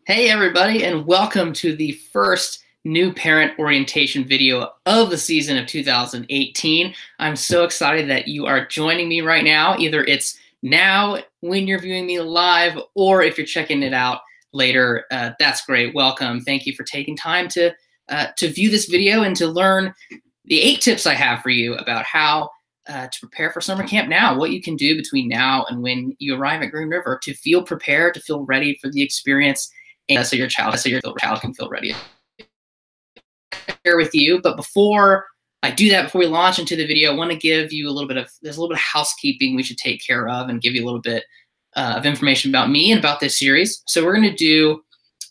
Hey everybody, and welcome to the first new parent orientation video of the season of 2018. I'm so excited that you are joining me right now. Either it's now when you're viewing me live, or if you're checking it out later, that's great. Welcome. Thank you for taking time to view this video and to learn the 8 tips I have for you about how to prepare for summer camp now, what you can do between now and when you arrive at Green River to feel prepared, to feel ready for the experience, and so your child can feel ready here with you. But before I do that, before we launch into the video, I want to give you there's a little bit of housekeeping we should take care of and give you a little bit of information about me and about this series. So we're going to do,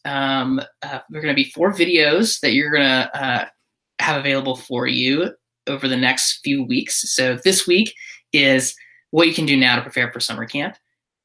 we're going to be 4 videos that you're going to have available for you over the next few weeks. So this week is what you can do now to prepare for summer camp.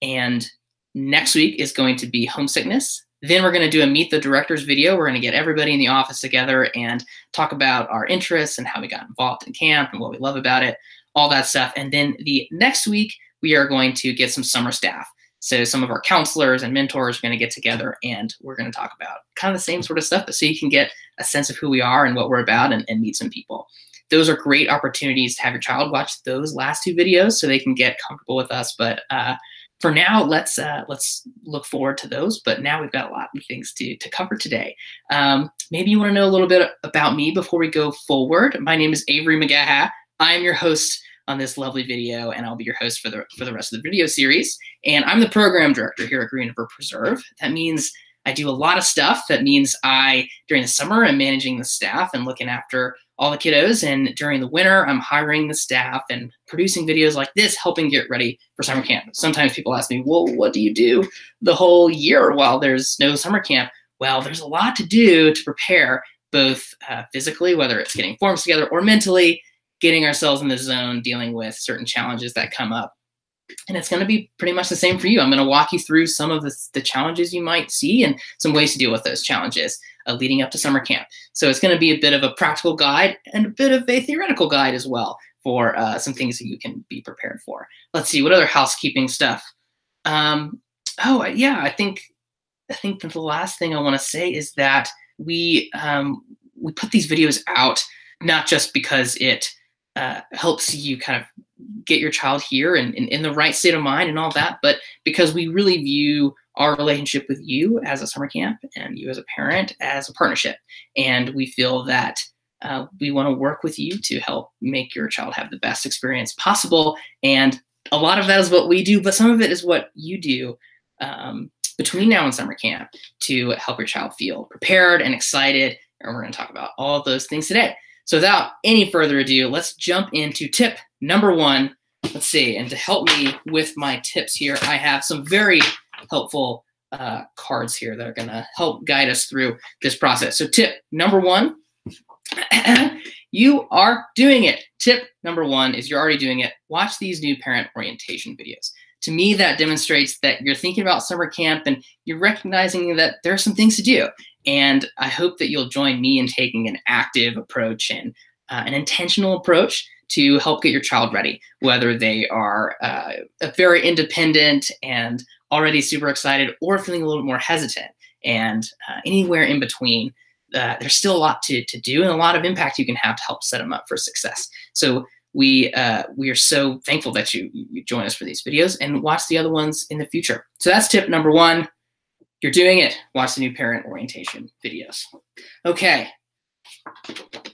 And next week is going to be homesickness. Then we're going to do a Meet the Directors video. We're going to get everybody in the office together and talk about our interests and how we got involved in camp and what we love about it, all that stuff. And then the next week, we are going to get some summer staff. So some of our counselors and mentors are going to get together, and we're going to talk about kind of the same sort of stuff, but so you can get a sense of who we are and what we're about and meet some people. Those are great opportunities to have your child watch those last 2 videos so they can get comfortable with us. But for now, let's look forward to those. But now we've got a lot of things to cover today. Maybe you want to know a little bit about me before we go forward. My name is Avery McGaha. I'm your host on this lovely video, and I'll be your host for the rest of the video series. And I'm the program director here at Green River Preserve. That means I do a lot of stuff. That means during the summer, I'm managing the staff and looking after all the kiddos. And during the winter, I'm hiring the staff and producing videos like this, helping get ready for summer camp. Sometimes people ask me, well, what do you do the whole year while there's no summer camp? Well, there's a lot to do to prepare, both physically, whether it's getting forms together, or mentally, getting ourselves in the zone, dealing with certain challenges that come up. And it's going to be pretty much the same for you. I'm going to walk you through some of the challenges you might see and some ways to deal with those challenges leading up to summer camp. So it's going to be a bit of a practical guide and a bit of a theoretical guide as well for some things that you can be prepared for. Let's see, what other housekeeping stuff? I think that the last thing I want to say is that we put these videos out not just because it helps you kind of get your child here and in the right state of mind and all that, but because we really view our relationship with you as a summer camp and you as a parent as a partnership. And we feel that we want to work with you to help make your child have the best experience possible. And a lot of that is what we do, but some of it is what you do between now and summer camp to help your child feel prepared and excited. And we're going to talk about all of those things today. So without any further ado, let's jump into tip number 1. Let's see, and to help me with my tips here, I have some very helpful cards here that are going to help guide us through this process. So tip number 1, you are doing it. Tip number 1 is you're already doing it. Watch these new parent orientation videos. To me, that demonstrates that you're thinking about summer camp and you're recognizing that there are some things to do. And I hope that you'll join me in taking an active approach and an intentional approach to help get your child ready, whether they are very independent and already super excited or feeling a little more hesitant. And anywhere in between, there's still a lot to do and a lot of impact you can have to help set them up for success. So we are so thankful that you join us for these videos and watch the other ones in the future. So that's tip number 1. You're doing it. Watch the new parent orientation videos. Okay.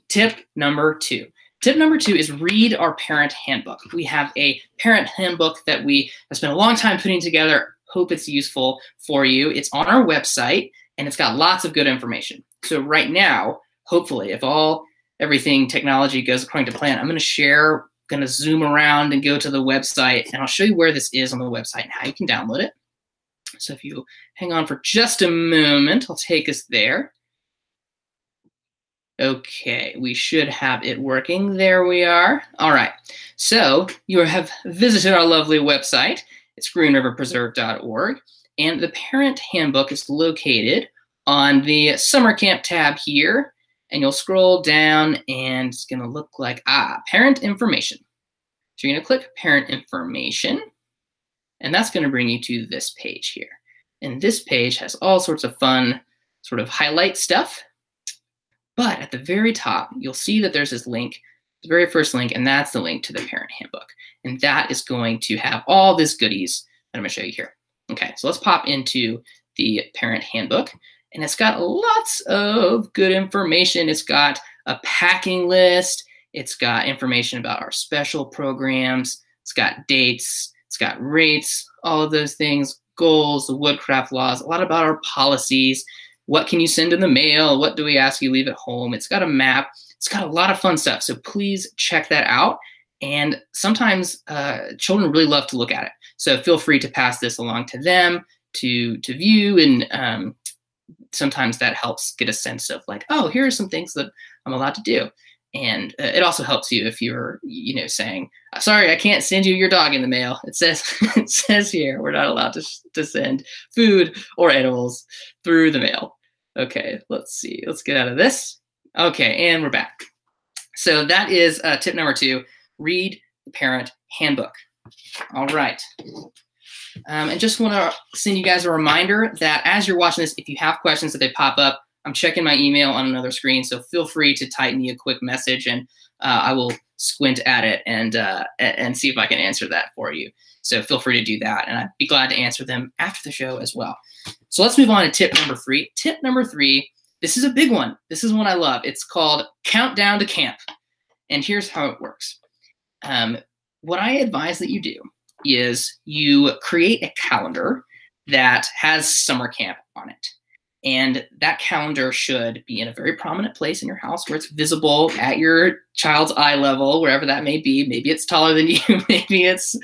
Tip number 2. Tip number 2 is read our parent handbook. We have a parent handbook that we have spent a long time putting together. Hope it's useful for you. It's on our website, and it's got lots of good information. So right now, hopefully, if everything technology goes according to plan, I'm going to zoom around and go to the website, and I'll show you where this is on the website and how you can download it. So if you hang on for just a moment, I'll take us there. Okay, we should have it working. There we are. All right, so you have visited our lovely website. It's greenriverpreserve.org, and the parent handbook is located on the summer camp tab here, and you'll scroll down and it's going to look like, parent information. So you're going to click parent information, and that's going to bring you to this page here. And this page has all sorts of fun sort of highlight stuff. But at the very top, you'll see that there's this link, the very first link, and that's the link to the parent handbook. And that is going to have all this goodies that I'm going to show you here. Okay, so let's pop into the parent handbook. And it's got lots of good information. It's got a packing list. It's got information about our special programs. It's got dates. It's got rates, all of those things, goals, the Woodcraft laws, a lot about our policies. What can you send in the mail? What do we ask you leave at home? It's got a map. It's got a lot of fun stuff. So please check that out. And sometimes children really love to look at it. So feel free to pass this along to them to view. And sometimes that helps get a sense of like, oh, here are some things that I'm allowed to do. And it also helps you if you're, saying, sorry, I can't send you your dog in the mail. It says here, we're not allowed to send food or animals through the mail. Okay, let's see. Let's get out of this. Okay, and we're back. So that is tip number 2, read the parent handbook. All right. And just want to send you guys a reminder that as you're watching this, if you have questions that they pop up, I'm checking my email on another screen, so feel free to type me a quick message, and I will squint at it and see if I can answer that for you. So feel free to do that, and I'd be glad to answer them after the show as well. So let's move on to tip number 3. Tip number 3, this is a big one. This is one I love. It's called Countdown to Camp, and here's how it works. What I advise that you do is you create a calendar that has summer camp on it. And that calendar should be in a very prominent place in your house where it's visible at your child's eye level, wherever that may be. Maybe it's taller than you, maybe it's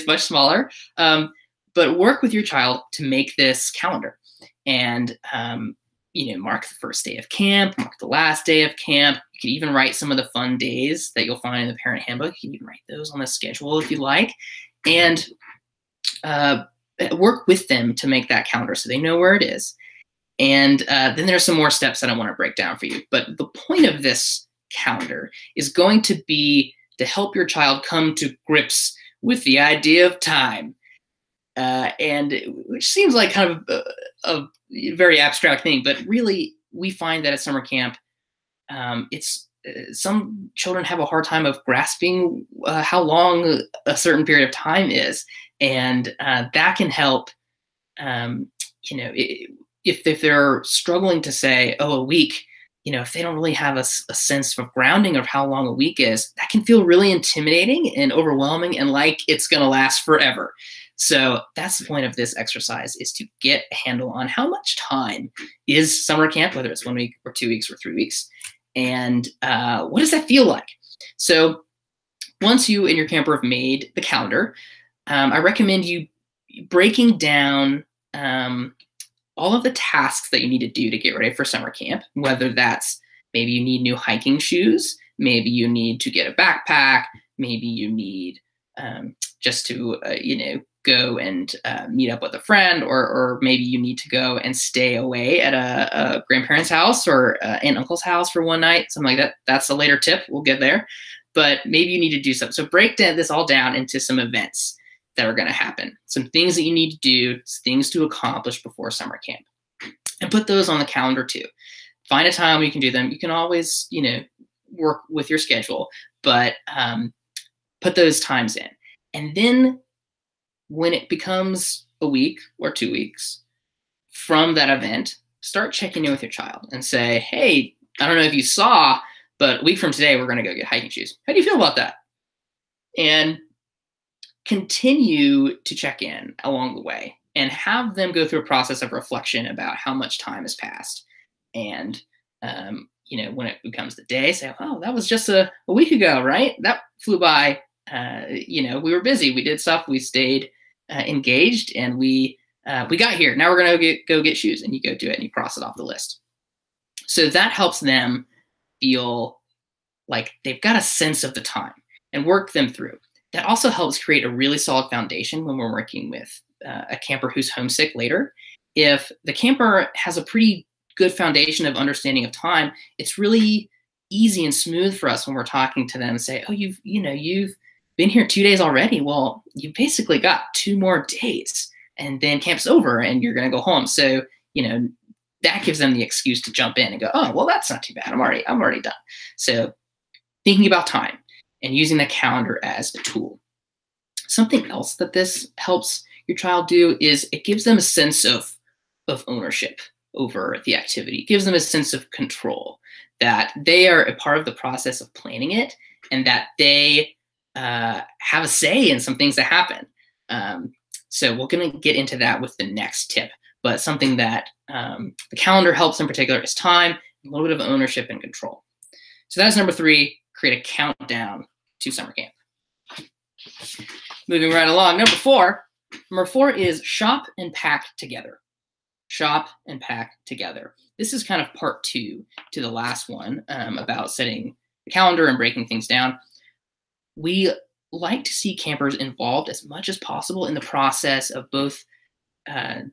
much smaller. But work with your child to make this calendar. And mark the first day of camp, mark the last day of camp. You can even write some of the fun days that you'll find in the parent handbook. You can even write those on the schedule if you like. And work with them to make that calendar so they know where it is. And then there's some more steps that I want to break down for you. But the point of this calendar is going to be to help your child come to grips with the idea of time. Which seems like kind of a very abstract thing, but really we find that at summer camp, some children have a hard time of grasping how long a certain period of time is. And that can help, if they're struggling to say, oh, a week, if they don't really have a sense of grounding of how long a week is, that can feel really intimidating and overwhelming and like it's going to last forever. So that's the point of this exercise, is to get a handle on how much time is summer camp, whether it's 1 week or 2 weeks or 3 weeks, and what does that feel like? So once you and your camper have made the calendar, I recommend you breaking down all of the tasks that you need to do to get ready for summer camp, whether that's maybe you need new hiking shoes, maybe you need to get a backpack, maybe you need just to, go and meet up with a friend, or maybe you need to go and stay away at a grandparent's house or aunt and uncle's house for one night, something like that. That's a later tip. We'll get there. But maybe you need to do something. So break this all down into some events that are going to happen, some things that you need to do, things to accomplish before summer camp, and put those on the calendar too. Find a time when you can do them. You can always, work with your schedule, but put those times in. And then when it becomes a week or 2 weeks from that event, start checking in with your child and say, hey, I don't know if you saw, but a week from today, we're going to go get hiking shoes. How do you feel about that? And continue to check in along the way and have them go through a process of reflection about how much time has passed. And, when it becomes the day, say, oh, that was just a week ago, right? That flew by. We were busy. We did stuff. We stayed engaged, and we got here. Now we're going to go get shoes, and you go do it and you cross it off the list. So that helps them feel like they've got a sense of the time and work them through. That also helps create a really solid foundation when we're working with a camper who's homesick later. If the camper has a pretty good foundation of understanding of time, it's really easy and smooth for us when we're talking to them and say, oh, you've been here 2 days already. Well, you basically got 2 more days. and then camp's over and you're going to go home. So, that gives them the excuse to jump in and go, oh, well, that's not too bad. I'm already done. So thinking about time and using the calendar as a tool. Something else that this helps your child do is it gives them a sense of ownership over the activity. It gives them a sense of control, that they are a part of the process of planning it and that they have a say in some things that happen. So we're going to get into that with the next tip. But something that the calendar helps in particular is time, a little bit of ownership and control. So that's number 3, create a countdown to summer camp. Moving right along, number 4. Number 4 is shop and pack together. Shop and pack together. This is kind of part 2 to the last one about setting the calendar and breaking things down. We like to see campers involved as much as possible in the process of both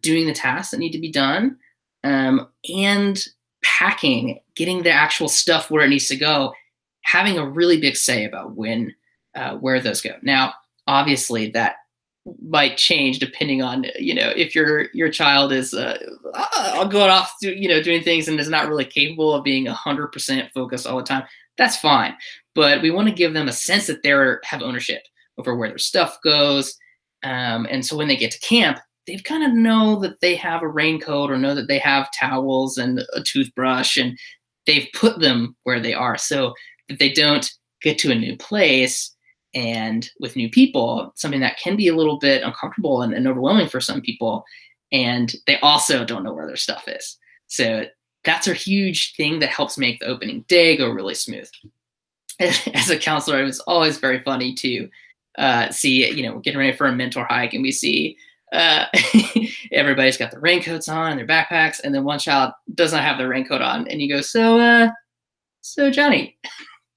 doing the tasks that need to be done and packing, getting the actual stuff where it needs to go, having a really big say about where those go. Now, obviously, that might change depending on if your child is going off to, doing things and is not really capable of being 100% focused all the time. That's fine, but we want to give them a sense that they have ownership over where their stuff goes, and so when they get to camp, they kind of know that they have a raincoat or know that they have towels and a toothbrush, and they've put them where they are so that they don't get to a new place and with new people, something that can be a little bit uncomfortable and overwhelming for some people. And they also don't know where their stuff is. So that's a huge thing that helps make the opening day go really smooth. As a counselor, it was always very funny to see, getting ready for a mentor hike, and we see everybody's got their raincoats on and their backpacks, and then one child does not have their raincoat on, and you go, so Johnny,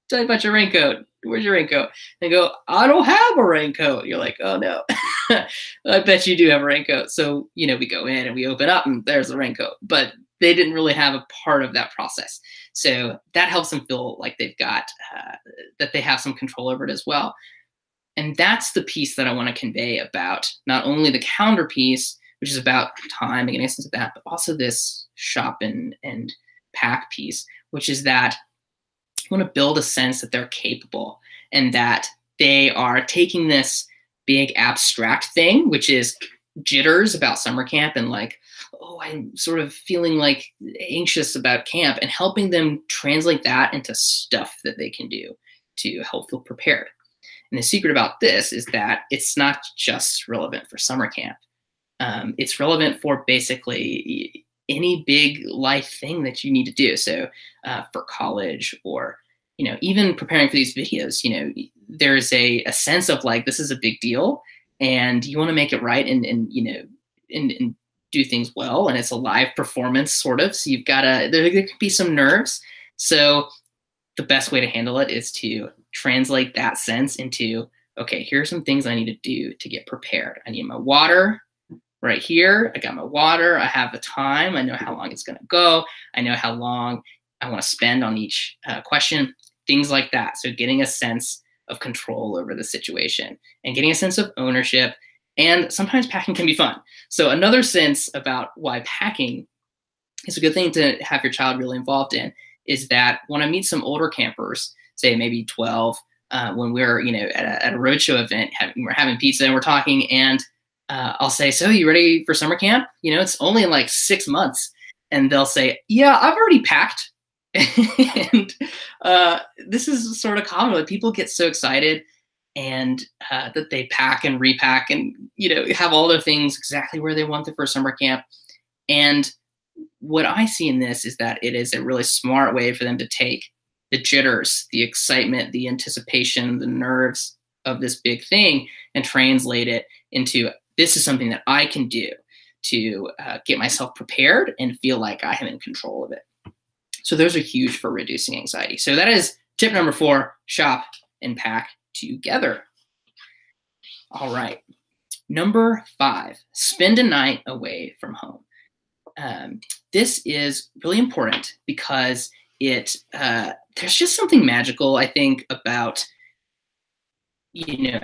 tell me about your raincoat. Where's your raincoat? They go, I don't have a raincoat. You're like, oh no, I bet you do have a raincoat. So, we go in and we open up and there's the raincoat, but they didn't really have a part of that process. So that helps them feel like they've got, that they have some control over it as well. And that's the piece that I want to convey about not only the calendar piece, which is about time and getting a sense of that, but also this shop and pack piece, which is that you want to build a sense that they're capable and that they are taking this big abstract thing, which is jitters about summer camp and like, oh, I'm sort of feeling like anxious about camp, and helping them translate that into stuff that they can do to help feel prepared. And the secret about this is that it's not just relevant for summer camp. It's relevant for basically any big life thing that you need to do. So for college, or even preparing for these videos, there's a sense of like, this is a big deal and you want to make it right and do things well. And it's a live performance sort of. So you've got there could be some nerves. So the best way to handle it is to translate that sense into, okay, here are some things I need to do to get prepared. I need my water right here. I got my water. I have the time. I know how long it's going to go. I know how long I want to spend on each question, things like that. So getting a sense of control over the situation and getting a sense of ownership. And sometimes packing can be fun. So another sense about why packing is a good thing to have your child really involved in is that when I meet some older campers, say maybe 12, when we're at a roadshow event, we're having pizza and we're talking, and I'll say, so you ready for summer camp? It's only in like 6 months. And they'll say, yeah, I've already packed. And this is sort of common when people get so excited and that they pack and repack and have all their things exactly where they want them for summer camp. And what I see in this is that it is a really smart way for them to take the jitters, the excitement, the anticipation, the nerves of this big thing and translate it into, this is something that I can do to get myself prepared and feel like I am in control of it. So those are huge for reducing anxiety. So that is tip number 4, shop and pack together. All right. Number 5, spend a night away from home. This is really important because there's just something magical, I think, about,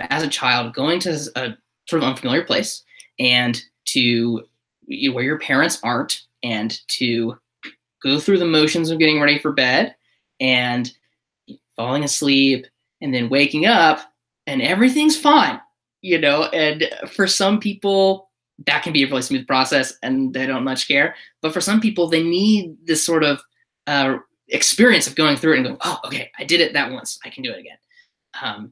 as a child going to a sort of unfamiliar place and to where your parents aren't, and to go through the motions of getting ready for bed and falling asleep and then waking up and everything's fine, and for some people that can be a really smooth process and they don't much care. But for some people, they need this sort of experience of going through it and going, oh, okay, I did it that once, I can do it again.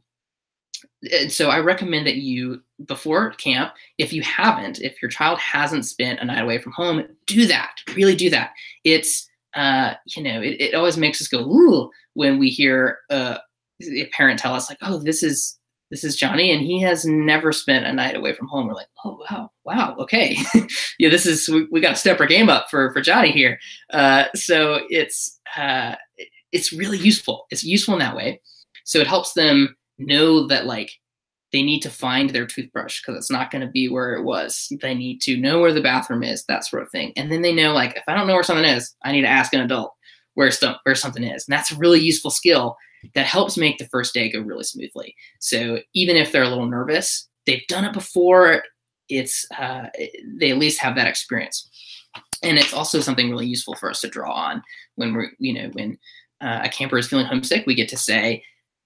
And so I recommend that you, before camp, if your child hasn't spent a night away from home, do that. Really do that. It's, it always makes us go, ooh, when we hear a parent tell us like, oh, this is Johnny and he has never spent a night away from home. We're like, oh, wow, okay. Yeah, we got to step our game up for Johnny here. So it's really useful. It's useful in that way. So it helps them know that like they need to find their toothbrush because it's not going to be where it was. They need to know where the bathroom is, that sort of thing. And then they know like, if I don't know where something is, I need to ask an adult where something is. And that's a really useful skill that helps make the first day go really smoothly. So even if they're a little nervous, they've done it before. They at least have that experience. And it's also something really useful for us to draw on when when a camper is feeling homesick. We get to say,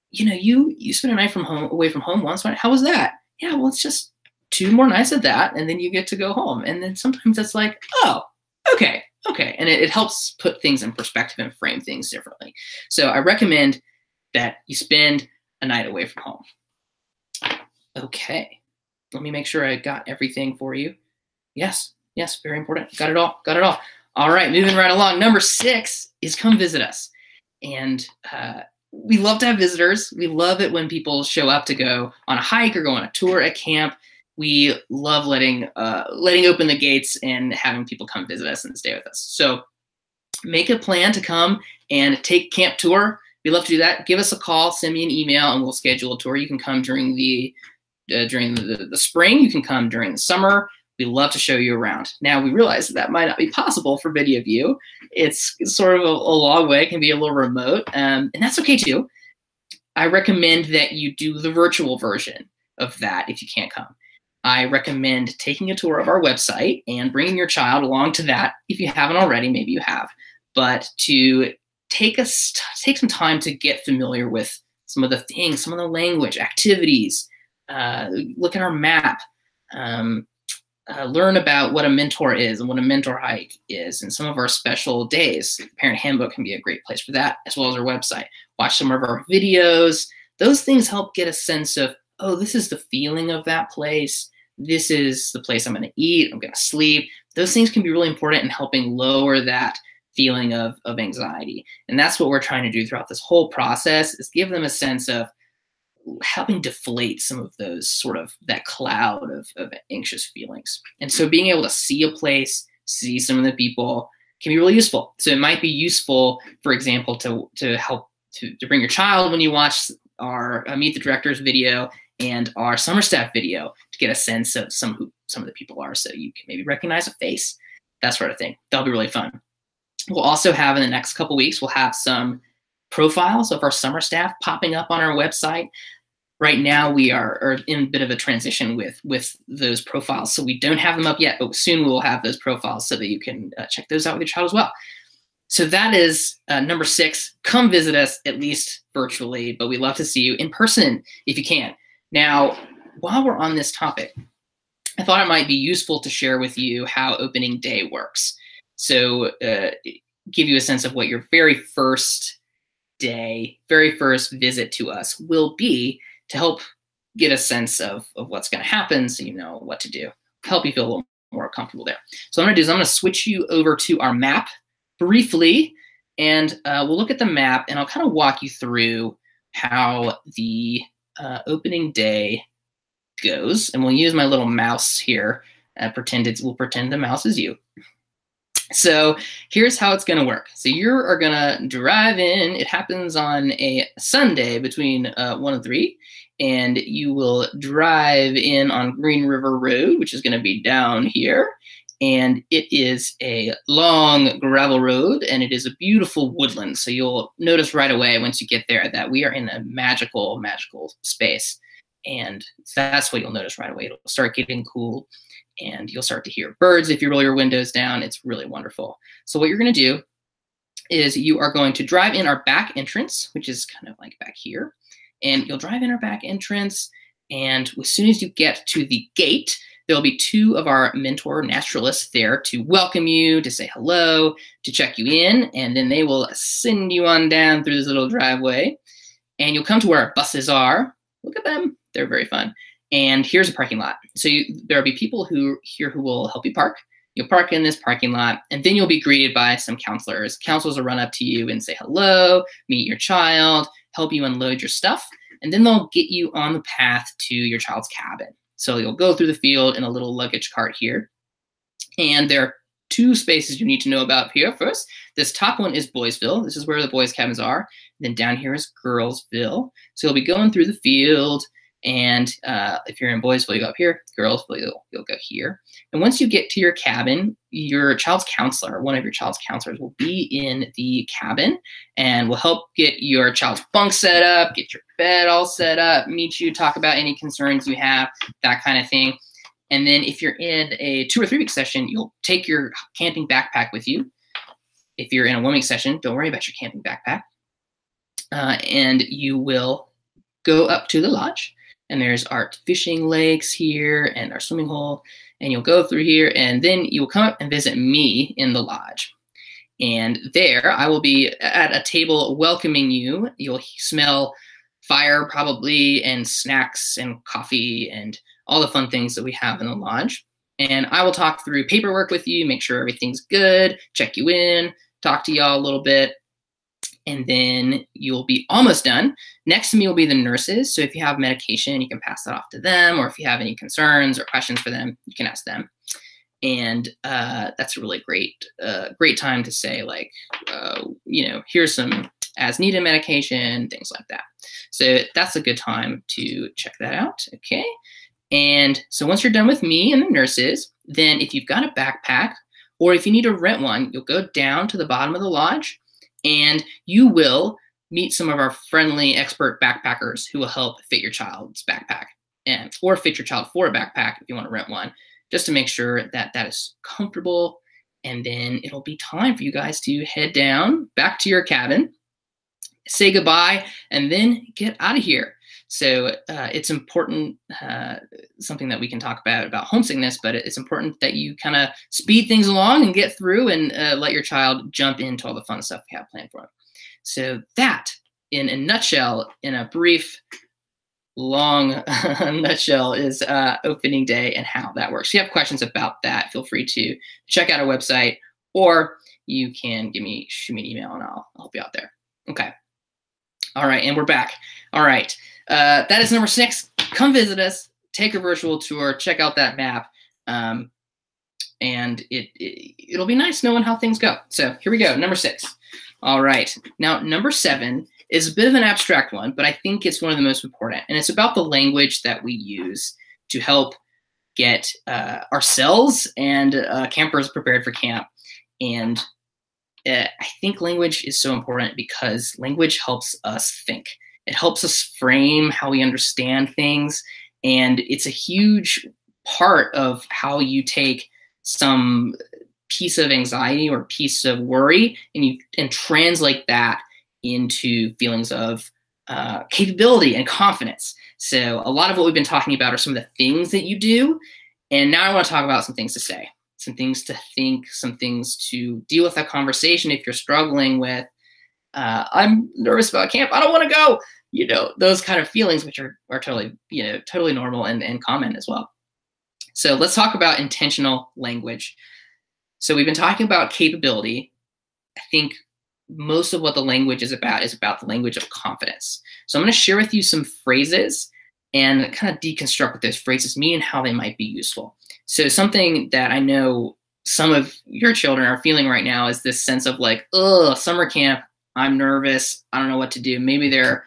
you spent a night away from home once. How was that? Yeah, well, it's just 2 more nights of that, and then you get to go home. And then sometimes it's like, oh, okay. And it helps put things in perspective and frame things differently. So I recommend that you spend a night away from home. Okay, let me make sure I got everything for you. Yes, very important. Got it all. All right, moving right along. Number 6 is come visit us. And we love to have visitors. We love it when people show up to go on a hike or go on a tour at camp. We love letting open the gates and having people come visit us and stay with us. So make a plan to come and take a camp tour. We love to do that. Give us a call, send me an email, and we'll schedule a tour. You can come during the spring. You can come during the summer. We love to show you around. Now, we realize that might not be possible for many of you. It's sort of a long way. It can be a little remote, and that's okay too. I recommend that you do the virtual version of that if you can't come. I recommend taking a tour of our website and bringing your child along to that. If you haven't already, maybe you have, but to take some time to get familiar with some of the things, some of the language, activities, look at our map, learn about what a mentor is and what a mentor hike is, and some of our special days. Parent Handbook can be a great place for that, as well as our website. Watch some of our videos. Those things help get a sense of, oh, this is the feeling of that place. This is the place I'm going to eat. I'm going to sleep. Those things can be really important in helping lower that feeling of anxiety. And that's what we're trying to do throughout this whole process, is give them a sense of helping deflate some of those sort of that cloud of anxious feelings. And so being able to see a place, see some of the people can be really useful. So it might be useful, for example, to help to bring your child when you watch our Meet the Directors video and our summer staff video to get a sense of some of the people are, so you can maybe recognize a face, that sort of thing. That'll be really fun. We'll also have in the next couple weeks, we'll have some profiles of our summer staff popping up on our website. Right now, we are in a bit of a transition with those profiles, so we don't have them up yet, but soon we will have those profiles so that you can check those out with your child as well. So that is number 6. Come visit us, at least virtually, but we love to see you in person if you can. Now, while we're on this topic, I thought it might be useful to share with you how opening day works. So give you a sense of what your very first visit to us will be, to help get a sense of what's going to happen, so you know what to do, help you feel a little more comfortable there. So what I'm going to do is I'm going to switch you over to our map briefly, and we'll look at the map, and I'll kind of walk you through how the opening day goes. And we'll use my little mouse here. We'll pretend the mouse is you. So here's how it's going to work. So you are going to drive in. It happens on a Sunday between 1 and 3. And you will drive in on Green River Road, which is going to be down here. And it is a long gravel road, and it is a beautiful woodland. So you'll notice right away once you get there that we are in a magical, magical space. And that's what you'll notice right away. It'll start getting cool. and you'll start to hear birds if you roll your windows down. It's really wonderful. So what you're going to do is you are going to drive in our back entrance, which is kind of like back here. And you'll drive in our back entrance. And as soon as you get to the gate, there'll be 2 of our mentor naturalists there to welcome you, to say hello, to check you in. And then they will send you on down through this little driveway. And you'll come to where our buses are. Look at them. They're very fun. And here's a parking lot. So there'll be people who will help you park. You'll park in this parking lot, and then you'll be greeted by some counselors. Counselors will run up to you and say hello, meet your child, help you unload your stuff, and then they'll get you on the path to your child's cabin. So you'll go through the field in a little luggage cart here. And there are 2 spaces you need to know about here first. This top one is Boysville. This is where the boys' cabins are. Then down here is Girlsville. So you'll be going through the field. And if you're in Boysville, you go up here. Girlsville, you'll go here. And once you get to your cabin, your child's counselor, one of your child's counselors, will be in the cabin and will help get your child's bunk set up, get your bed all set up, meet you, talk about any concerns you have, that kind of thing. And then if you're in a 2 or 3 week session, you'll take your camping backpack with you. If you're in a 1 week session, don't worry about your camping backpack. And you will go up to the lodge. And there's our fishing lakes here and our swimming hole. And you'll go through here, and then you will come up and visit me in the lodge. And there I will be at a table welcoming you. You'll smell fire probably, and snacks and coffee and all the fun things that we have in the lodge. And I will talk through paperwork with you, make sure everything's good, check you in, talk to y'all a little bit. And then you'll be almost done. Next to me will be the nurses. So if you have medication, you can pass that off to them. Or if you have any concerns or questions for them, you can ask them. And that's a really great time to say, like, here's some as needed medication, things like that. So that's a good time to check that out. Okay. And so once you're done with me and the nurses, then if you've got a backpack or if you need to rent one, you'll go down to the bottom of the lodge. And you will meet some of our friendly expert backpackers who will help fit your child's backpack or fit your child for a backpack if you want to rent one, just to make sure that that is comfortable. And then it'll be time for you guys to head down back to your cabin, say goodbye, and then get out of here. So it's important, something that we can talk about homesickness, but it's important that you kind of speed things along and get through and let your child jump into all the fun stuff we have planned for them. So that, in a nutshell, in a brief, long nutshell, is opening day and how that works. If you have questions about that, feel free to check out our website, or you can shoot me an email and I'll help you out there. Okay. All right, and we're back. All right. That is number 6. Come visit us, take a virtual tour, check out that map, and it'll be nice knowing how things go. So here we go, number 6. All right, now number 7 is a bit of an abstract one, but I think it's one of the most important, and it's about the language that we use to help get ourselves and campers prepared for camp. And I think language is so important because language helps us think. It helps us frame how we understand things. And it's a huge part of how you take some piece of anxiety or piece of worry and translate that into feelings of capability and confidence. So a lot of what we've been talking about are some of the things that you do. And now I want to talk about some things to say, some things to think, some things to deal with that conversation if you're struggling with, I'm nervous about camp, I don't want to go. Those kind of feelings, which are totally, totally normal and common as well. So let's talk about intentional language. So we've been talking about capability. I think most of what the language is about the language of confidence. So I'm going to share with you some phrases and kind of deconstruct what those phrases mean and how they might be useful. So something that I know some of your children are feeling right now is this sense of like, ugh, summer camp, I'm nervous, I don't know what to do. Maybe they're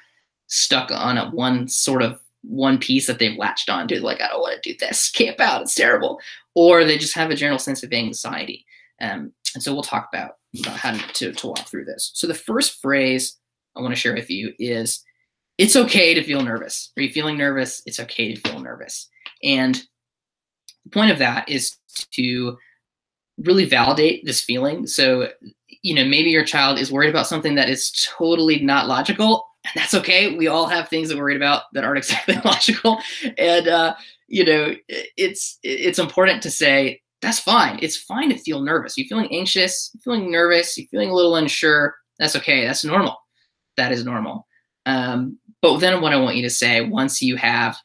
stuck on one piece that they've latched onto, like, I don't want to do this, camp out, it's terrible. Or they just have a general sense of anxiety. And so we'll talk about how to walk through this. So the first phrase I want to share with you is, it's okay to feel nervous. Are you feeling nervous? It's okay to feel nervous. And The point of that is to really validate this feeling. So, maybe your child is worried about something that is totally not logical, and that's okay. We all have things that we're worried about that aren't exactly logical. And, it's important to say, that's fine. It's fine to feel nervous. You're feeling anxious, you're feeling nervous, you're feeling a little unsure. That's okay. That's normal. That is normal. But then what I want you to say, once you have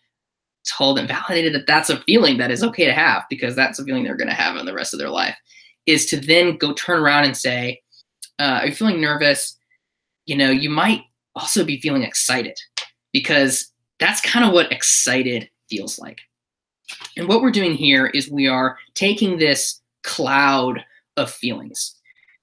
told and validated that that's a feeling that is okay to have, because that's a feeling they're going to have in the rest of their life, is to then go turn around and say, are you feeling nervous? You might also be feeling excited, because that's kind of what excited feels like. And what we're doing here is we are taking this cloud of feelings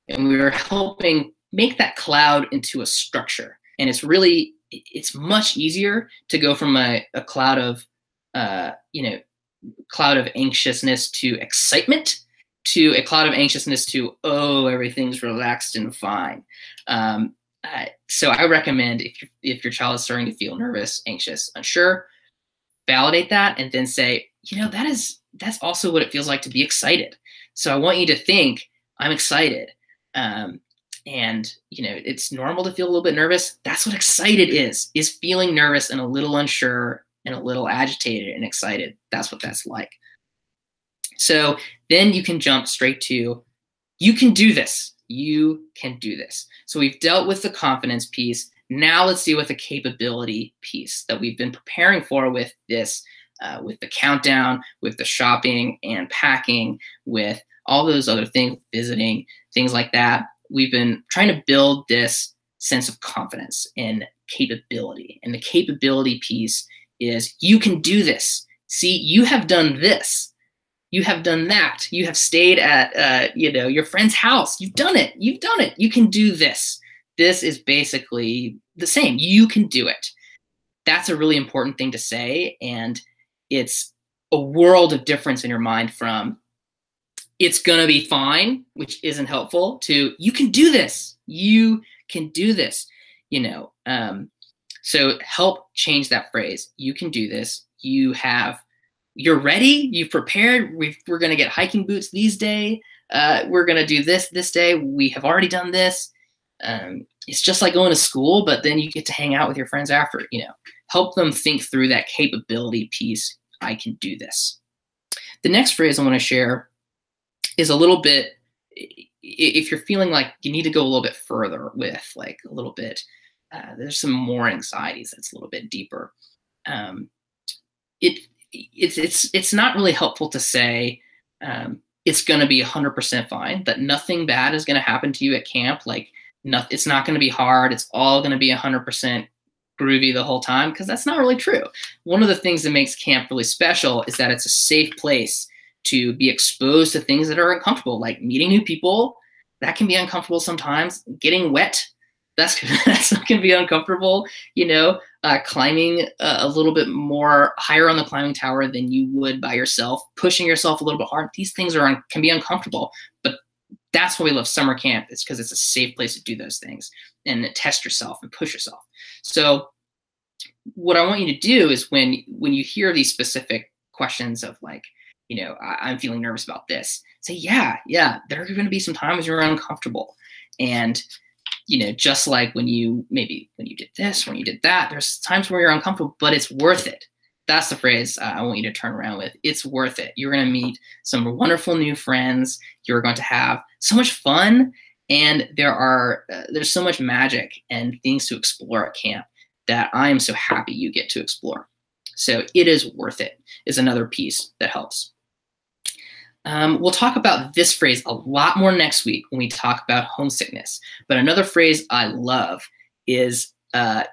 and we are helping make that cloud into a structure. And it's much easier to go from a cloud of, cloud of anxiousness to excitement, to a cloud of anxiousness to, oh, everything's relaxed and fine. So I recommend, if your child is starting to feel nervous, anxious, unsure, validate that and then say, that's also what it feels like to be excited. So I want you to think, I'm excited. And it's normal to feel a little bit nervous. That's what excited is feeling nervous and a little unsure and a little agitated and excited. That's what that's like. So then you can jump straight to, you can do this. You can do this. So we've dealt with the confidence piece. Now let's deal with the capability piece that we've been preparing for with this, with the countdown, with the shopping and packing, with all those other things, visiting, things like that. We've been trying to build this sense of confidence and capability. And the capability piece is, you can do this. See, you have done this. You have done that. You have stayed at, your friend's house. You've done it. You've done it. You can do this. This is basically the same. You can do it. That's a really important thing to say. And it's a world of difference in your mind from, it's going to be fine, which isn't helpful, to, you can do this. You can do this. So help change that phrase. You can do this. You're ready. You've prepared. We're going to get hiking boots these days. We're going to do this day. We have already done this. It's just like going to school, but then you get to hang out with your friends after. Help them think through that capability piece. I can do this. The next phrase I want to share is a little bit, if you're feeling like you need to go a little bit further with, like, a little bit, there's some more anxieties that's a little bit deeper. It's not really helpful to say it's going to be 100% fine, that nothing bad is going to happen to you at camp. Like, it's not going to be hard. It's all going to be 100% groovy the whole time, because that's not really true. One of the things that makes camp really special is that it's a safe place to be exposed to things that are uncomfortable, like meeting new people. That can be uncomfortable sometimes. Getting wet, that's can be uncomfortable. Climbing a little bit more higher on the climbing tower than you would by yourself, pushing yourself a little bit hard. These things can be uncomfortable, but that's why we love summer camp. It's because it's a safe place to do those things and test yourself and push yourself. So what I want you to do is, when you hear these specific questions of, like, I'm feeling nervous about this, say, yeah, there are going to be some times you're uncomfortable. And, just like when you did this, when you did that, there's times where you're uncomfortable, but it's worth it. That's the phrase I want you to turn around with. It's worth it. You're going to meet some wonderful new friends. You're going to have so much fun. And there's so much magic and things to explore at camp that I am so happy you get to explore. So it is worth it is another piece that helps. We'll talk about this phrase a lot more next week when we talk about homesickness. But another phrase I love is,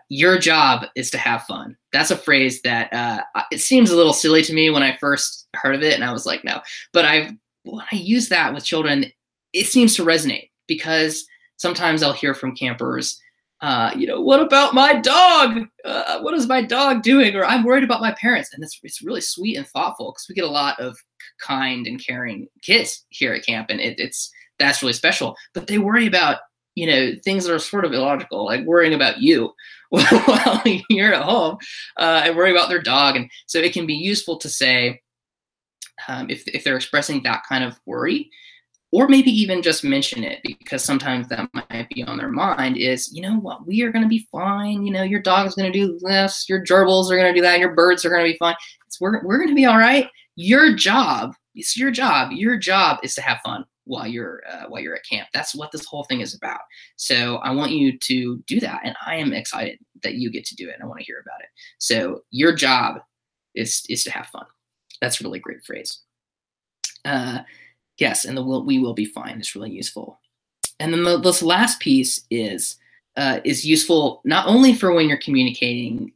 your job is to have fun. That's a phrase that it seems a little silly to me when I first heard of it, and I was like, no. But when I use that with children, it seems to resonate, because sometimes I'll hear from campers, what about my dog? What is my dog doing? Or, I'm worried about my parents. And it's really sweet and thoughtful, because we get a lot of kind and caring kids here at camp, and that's really special. But they worry about, things that are sort of illogical, like worrying about you while you're at home, and worry about their dog. And so it can be useful to say, if they're expressing that kind of worry, or maybe even just mention it, because sometimes that might be on their mind is, you know what, we are going to be fine. You know, your dog's going to do this, your gerbils are going to do that, your birds are going to be fine. We're going to be all right. Your job, it's your job. Your job is to have fun while you're at camp. That's what this whole thing is about. So I want you to do that, and I am excited that you get to do it, and I want to hear about it. So your job is to have fun. That's a really great phrase. Yes, and we will be fine. It's really useful. And then this last piece is useful not only for when you're communicating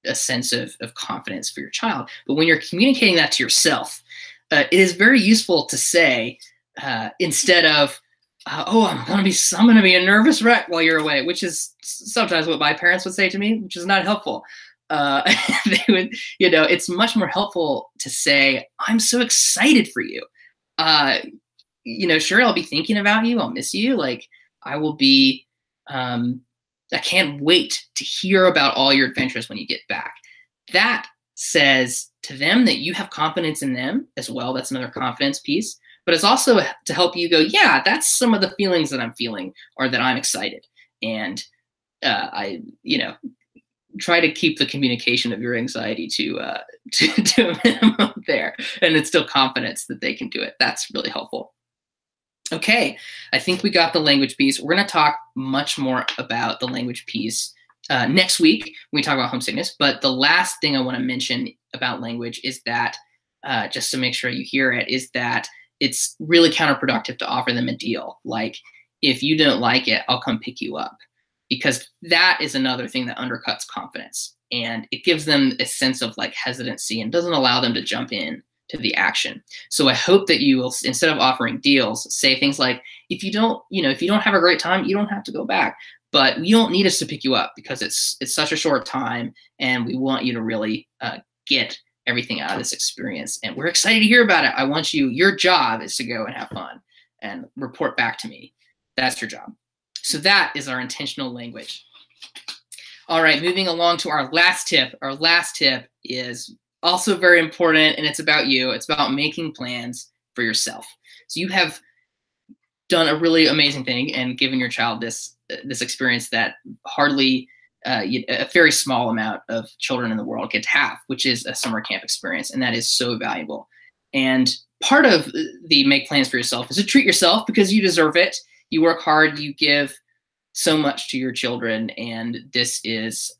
a sense of confidence for your child, but when you're communicating that to yourself, it is very useful to say, instead of, oh, I'm gonna be a nervous wreck while you're away, which is sometimes what my parents would say to me, which is not helpful. They would, it's much more helpful to say, I'm so excited for you. Sure, I'll be thinking about you. I'll miss you. Like, I will be, I can't wait to hear about all your adventures when you get back. That says to them that you have confidence in them as well. That's another confidence piece. But it's also to help you go, yeah, that's some of the feelings that I'm feeling, or that I'm excited. And try to keep the communication of your anxiety to a minimum there, and it's still confidence that they can do it. That's really helpful. Okay, I think we got the language piece. We're going to talk much more about the language piece next week when we talk about homesickness. But the last thing I want to mention about language is that, just to make sure you hear it, is that it's really counterproductive to offer them a deal. Like, if you don't like it, I'll come pick you up. Because that is another thing that undercuts confidence, and it gives them a sense of like hesitancy and doesn't allow them to jump in to the action. So I hope that you will, instead of offering deals, say things like, if you don't have a great time, you don't have to go back, but you don't need us to pick you up because it's such a short time, and we want you to really get everything out of this experience, and we're excited to hear about it. I want your job is to go and have fun and report back to me. That's your job. So that is our intentional language. All right, moving along to our last tip. Our last tip is also very important, and it's about you. It's about making plans for yourself. So you have done a really amazing thing and given your child this experience that hardly a very small amount of children in the world get to have, which is a summer camp experience, and that is so valuable. And part of the make plans for yourself is to treat yourself, because you deserve it. You work hard, you give so much to your children, and this is,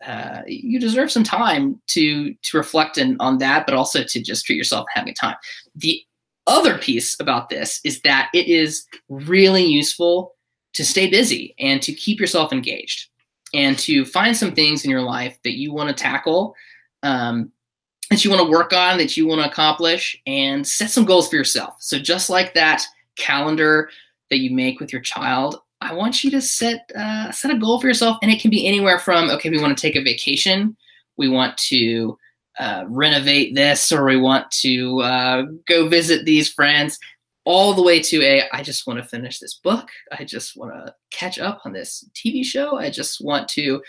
you deserve some time to reflect on that, but also to just treat yourself and have a good time. The other piece about this is that it is really useful to stay busy and to keep yourself engaged, and to find some things in your life that you want to tackle, that you want to work on, that you want to accomplish, and set some goals for yourself. So just like that calendar that you make with your child, I want you to set a goal for yourself, and it can be anywhere from, okay, we want to take a vacation, we want to renovate this, or we want to go visit these friends, all the way to I just want to finish this book, I just want to catch up on this TV show, I just want to,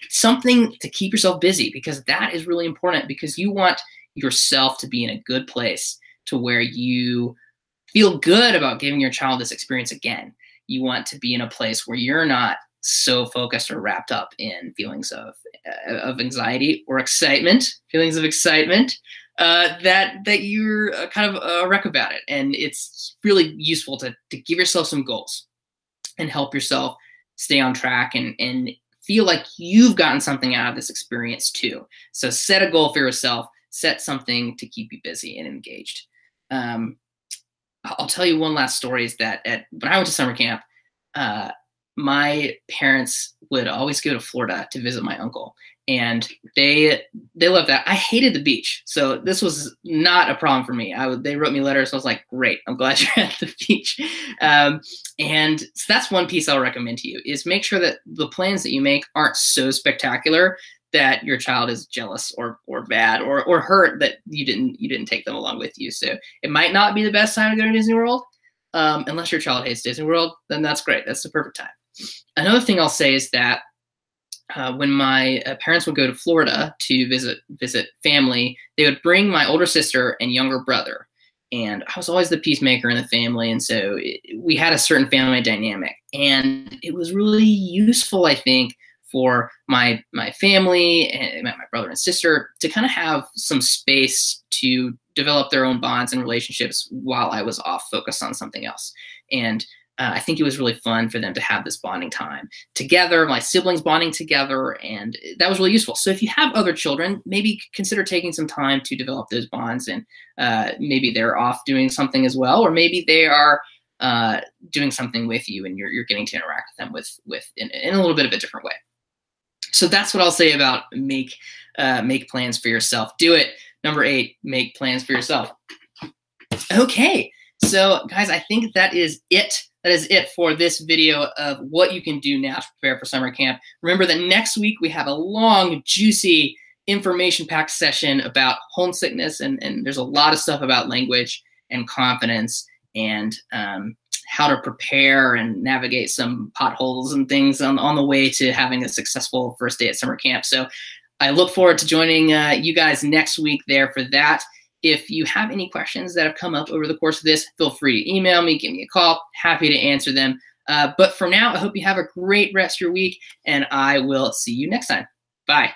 something to keep yourself busy, because that is really important, because you want yourself to be in a good place to where you feel good about giving your child this experience again. You want to be in a place where you're not so focused or wrapped up in feelings of anxiety or excitement, that you're kind of a wreck about it. And it's really useful to give yourself some goals and help yourself stay on track and feel like you've gotten something out of this experience too. So set a goal for yourself, set something to keep you busy and engaged. I'll tell you one last story, is that when I went to summer camp, my parents would always go to Florida to visit my uncle, and they loved that. I hated the beach, so this was not a problem for me. They wrote me letters, so I was like, great, I'm glad you're at the beach. And so that's one piece I'll recommend to you, is make sure that the plans that you make aren't so spectacular that your child is jealous or bad or hurt that you didn't take them along with you. So it might not be the best time to go to Disney World, unless your child hates Disney World. Then that's great. That's the perfect time. Another thing I'll say is that when my parents would go to Florida to visit family, they would bring my older sister and younger brother. And I was always the peacemaker in the family, and so we had a certain family dynamic. And it was really useful, I think, for my family and my brother and sister to kind of have some space to develop their own bonds and relationships while I was off focused on something else. And I think it was really fun for them to have this bonding time together, my siblings bonding together, and that was really useful. So if you have other children, maybe consider taking some time to develop those bonds, and maybe they're off doing something as well, or maybe they are doing something with you and you're getting to interact with them in a little bit of a different way. So that's what I'll say about make plans for yourself. Do it. Number 8, make plans for yourself. Okay, so guys, I think that is it. That is it for this video of what you can do now to prepare for summer camp. Remember that next week we have a long, juicy, information-packed session about homesickness, and there's a lot of stuff about language and confidence and how to prepare and navigate some potholes and things on the way to having a successful first day at summer camp. So I look forward to joining you guys next week there for that. If you have any questions that have come up over the course of this, feel free to email me, give me a call. Happy to answer them. But for now, I hope you have a great rest of your week, and I will see you next time. Bye.